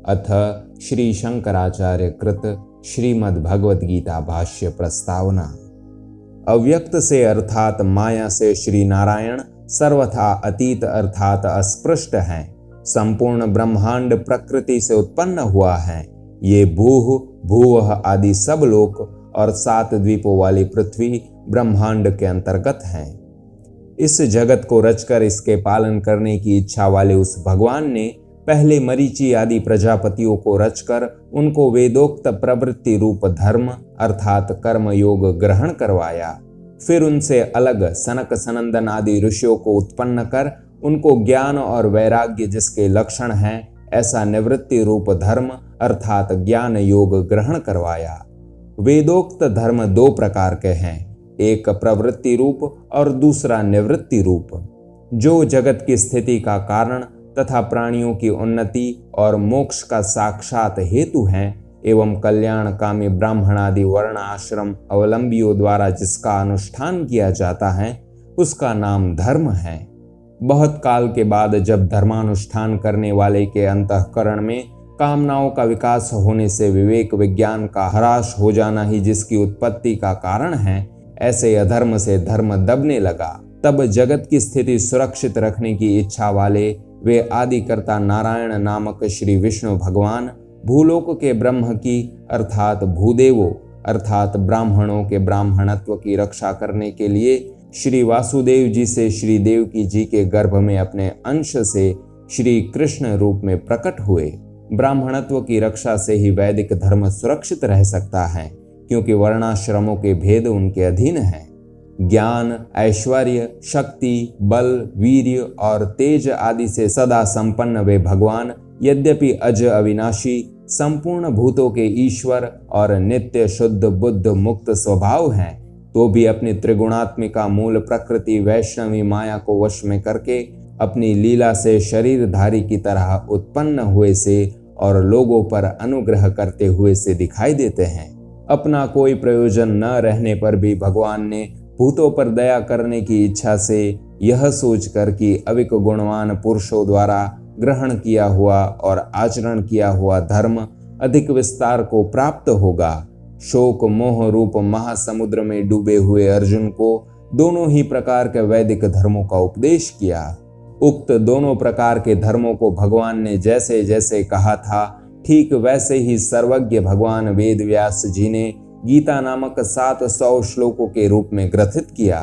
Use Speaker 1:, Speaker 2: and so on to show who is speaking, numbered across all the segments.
Speaker 1: अथ श्री शंकराचार्य कृत श्रीमद् भगवद गीता भाष्य प्रस्तावना। अव्यक्त से अर्थात माया से श्री नारायण सर्वथा अतीत अर्थात अस्पृष्ट हैं। संपूर्ण ब्रह्मांड प्रकृति से उत्पन्न हुआ है। ये भूह भूवः आदि सब लोक और 7 द्वीपों वाली पृथ्वी ब्रह्मांड के अंतर्गत हैं। इस जगत को रचकर इसके पालन करने की इच्छा वाले उस भगवान ने पहले मरीचि आदि प्रजापतियों को रचकर उनको वेदोक्त प्रवृत्ति रूप धर्म अर्थात कर्म योग ग्रहण करवाया। फिर उनसे अलग सनक सनंदन आदि ऋषियों को उत्पन्न कर उनको ज्ञान और वैराग्य जिसके लक्षण हैं ऐसा निवृत्ति रूप धर्म अर्थात ज्ञान योग ग्रहण करवाया। वेदोक्त धर्म 2 प्रकार के हैं, एक प्रवृत्ति रूप और दूसरा निवृत्ति रूप, जो जगत की स्थिति का कारण तथा प्राणियों की उन्नति और मोक्ष का साक्षात हेतु हैं एवं कल्याणकामी ब्राह्मण आदि वर्ण आश्रम अवलंबियों द्वारा जिसका अनुष्ठान किया जाता है उसका नाम धर्म है। बहुत काल के बाद जब धर्मानुष्ठान करने वाले के अंतःकरण में कामनाओं का विकास होने से विवेक विज्ञान का ह्रास हो जाना ही जिसकी उत्पत्ति का कारण है, ऐसे अधर्म से धर्म दबने लगा। तब जगत की स्थिति सुरक्षित रखने की इच्छा वाले वे आदिकर्ता नारायण नामक श्री विष्णु भगवान भूलोक के ब्रह्म की अर्थात भूदेवों अर्थात ब्राह्मणों के ब्राह्मणत्व की रक्षा करने के लिए श्री वासुदेव जी से श्री देवकी जी के गर्भ में अपने अंश से श्री कृष्ण रूप में प्रकट हुए। ब्राह्मणत्व की रक्षा से ही वैदिक धर्म सुरक्षित रह सकता है, क्योंकि वर्णाश्रमों के भेद उनके अधीन हैं। ज्ञान ऐश्वर्य शक्ति बल वीर्य और तेज आदि से सदा संपन्न वे भगवान यद्यपि अज अविनाशी संपूर्ण भूतों के ईश्वर और नित्य शुद्ध बुद्ध मुक्त स्वभाव हैं, तो भी अपनी त्रिगुणात्मिका मूल प्रकृति वैष्णवी माया को वश में करके अपनी लीला से शरीरधारी की तरह उत्पन्न हुए से और लोगों पर अनुग्रह करते हुए से दिखाई देते हैं। अपना कोई प्रयोजन न रहने पर भी भगवान ने भूतों पर दया करने की इच्छा से यह सोचकर कि अविक गुणवान पुरुषों द्वारा ग्रहण किया हुआ और आचरण किया हुआ धर्म अधिक विस्तार को प्राप्त होगा, शोक मोह रूप महासमुद्र में डूबे हुए अर्जुन को दोनों ही प्रकार के वैदिक धर्मों का उपदेश किया। उक्त दोनों प्रकार के धर्मों को भगवान ने जैसे जैसे कहा था ठीक वैसे ही सर्वज्ञ भगवान वेद व्यास जी ने गीता नामक 700 श्लोकों के रूप में ग्रथित किया।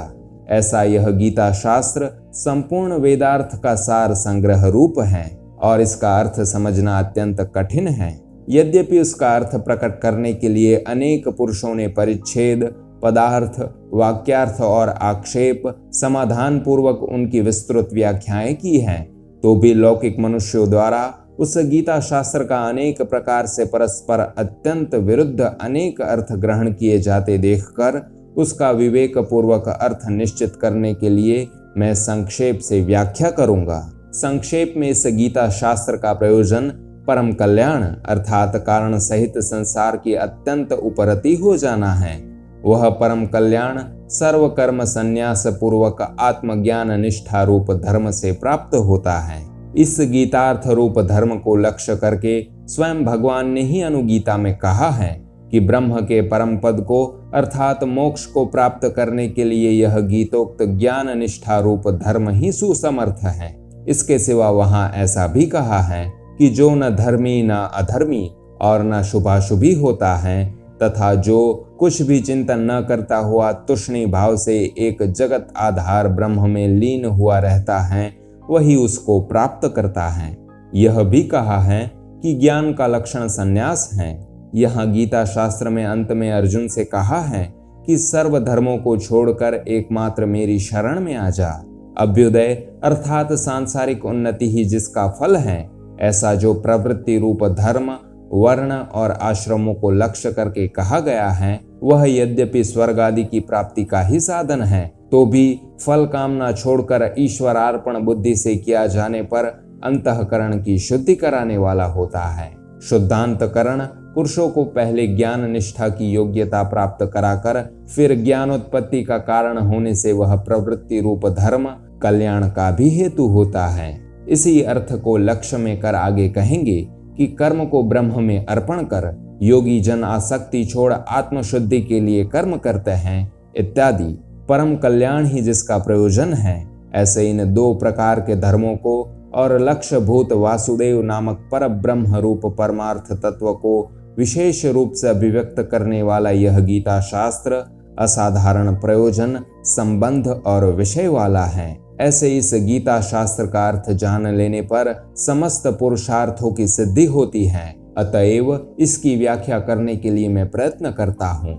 Speaker 1: ऐसा यह गीता शास्त्र संपूर्ण वेदार्थ का सार संग्रह रूप है और इसका अर्थ समझना अत्यंत कठिन है। यद्यपि उसका अर्थ प्रकट करने के लिए अनेक पुरुषों ने परिच्छेद पदार्थ वाक्यार्थ और आक्षेप समाधान पूर्वक उनकी विस्तृत व्याख्याएं की हैं, तो भी लौकिक मनुष्यों द्वारा उस गीता शास्त्र का अनेक प्रकार से परस्पर अत्यंत विरुद्ध अनेक अर्थ ग्रहण किए जाते देखकर उसका विवेक पूर्वक अर्थ निश्चित करने के लिए मैं संक्षेप से व्याख्या करूंगा। संक्षेप में इस गीता शास्त्र का प्रयोजन परम कल्याण अर्थात कारण सहित संसार की अत्यंत उपरति हो जाना है। वह परम कल्याण सर्व कर्म संन्यास पूर्वक आत्मज्ञान निष्ठा रूप धर्म से प्राप्त होता है। इस गीतार्थ रूप धर्म को लक्ष्य करके स्वयं भगवान ने ही अनुगीता में कहा है कि ब्रह्म के परम पद को अर्थात मोक्ष को प्राप्त करने के लिए यह गीतोक्त ज्ञान निष्ठा रूप धर्म ही सुसमर्थ है। इसके सिवा वहां ऐसा भी कहा है कि जो न धर्मी न अधर्मी और न शुभाशुभी होता है तथा जो कुछ भी चिंतन न करता हुआ तुष्णि भाव से एक जगत आधार ब्रह्म में लीन हुआ रहता है वही उसको प्राप्त करता है। यह भी कहा है कि ज्ञान का लक्षण संन्यास है। यहाँ गीता शास्त्र में अंत में अर्जुन से कहा है कि सर्व धर्मों को छोड़कर एकमात्र मेरी शरण में आ जा। अभ्युदय अर्थात सांसारिक उन्नति ही जिसका फल है, ऐसा जो प्रवृत्ति रूप धर्म वर्ण और आश्रमों को लक्ष्य करके कहा गया है वह यद्यपि स्वर्ग आदि की प्राप्ति का ही साधन है, तो भी फल कामना छोड़कर ईश्वरार्पण बुद्धि से किया जाने पर अंतःकरण की शुद्धि कराने वाला होता है। शुद्धांतकरण पुरुषों को पहले ज्ञान निष्ठा की योग्यता प्राप्त कराकर फिर ज्ञानोत्पत्ति का कारण होने से वह प्रवृत्ति रूप धर्म कल्याण का भी हेतु होता है। इसी अर्थ को लक्ष्य में कर आगे कहेंगे कि कर्म को ब्रह्म में अर्पण कर योगी जन आसक्ति छोड़ आत्मशुद्धि के लिए कर्म करते हैं इत्यादि। परम कल्याण ही जिसका प्रयोजन है, ऐसे इन दो प्रकार के धर्मों को और लक्ष्य भूत वासुदेव नामक पर ब्रह्म रूप परमार्थ तत्व को विशेष रूप से अभिव्यक्त करने वाला यह गीता शास्त्र असाधारण प्रयोजन, संबंध और विषय वाला है। ऐसे इस गीता शास्त्र का अर्थ जान लेने पर समस्त पुरुषार्थों की सिद्धि होती है। अतएव इसकी व्याख्या करने के लिए मैं प्रयत्न करता हूँ।